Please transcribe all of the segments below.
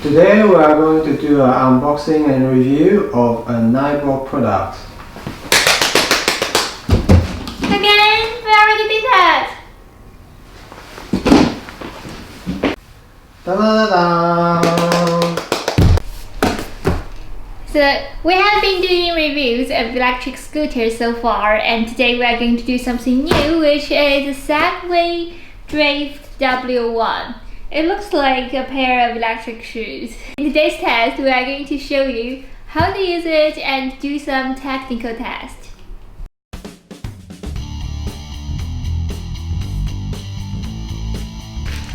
Today we are going to do an unboxing and review of a Ninebot product. Again, we already did that. Ta-da-da-da! So we have been doing reviews of electric scooters so far, and today we are going to do something new, which is a Segway Drift W1. It looks like a pair of electric shoes. In today's test, we are going to show you how to use it and do some technical tests.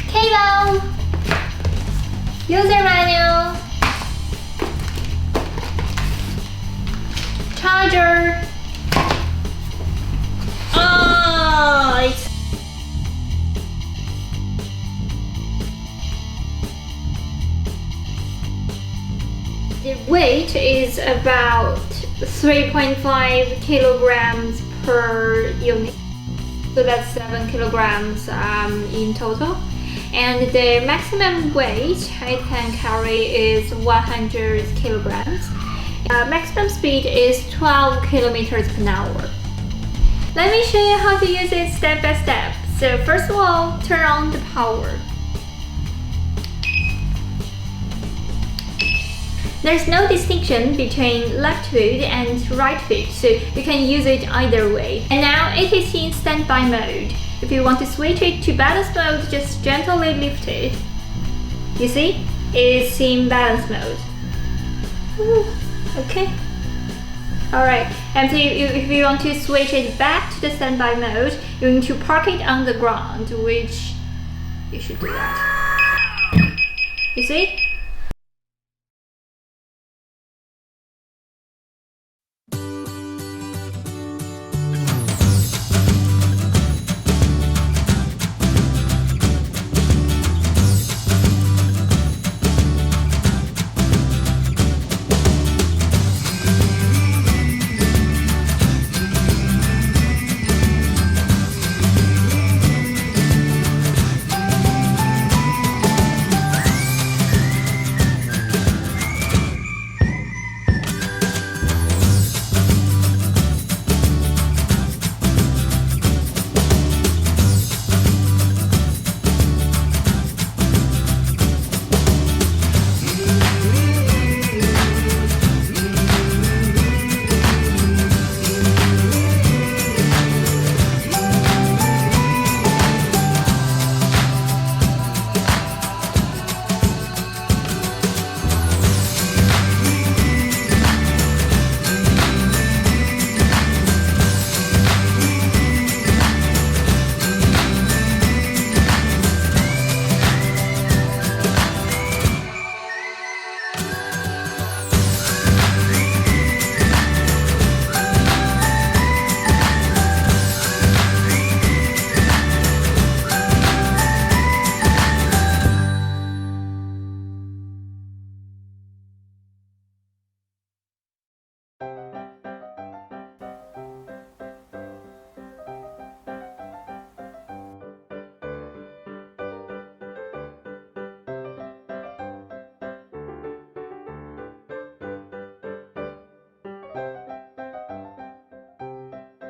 Cable, user manual, charger. The weight is about 3.5 kilograms per unit, so that's 7 kilograms in total. And the maximum weight it can carry is 100 kilograms. Maximum speed is 12 kilometers per hour. Let me show you how to use it step by step. So first of all, turn on the power. There's no distinction between left foot and right foot, so you can use it either way. And now it is in standby mode. If you want to switch it to balance mode, just gently lift it. You see? It's in balance mode. Okay. Alright, and so if you want to switch it back to the standby mode, you need to park it on the ground, which you should do that. You see?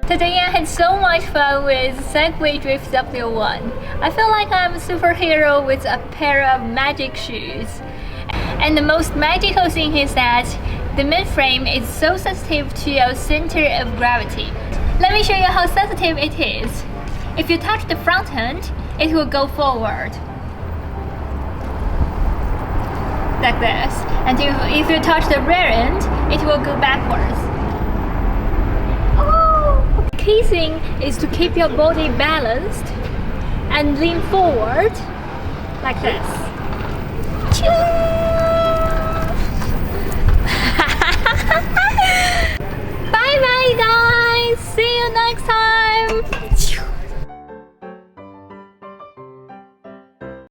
Today I had so much fun with Segway Drift W1. I feel like I'm a superhero with a pair of magic shoes. And the most magical thing is that the midframe is so sensitive to your center of gravity. Let me show you how sensitive it is. If you touch the front end, it will go forward. Like this. And if you touch the rear end, it will go backwards. The key thing is to keep your body balanced and lean forward like this. Choo!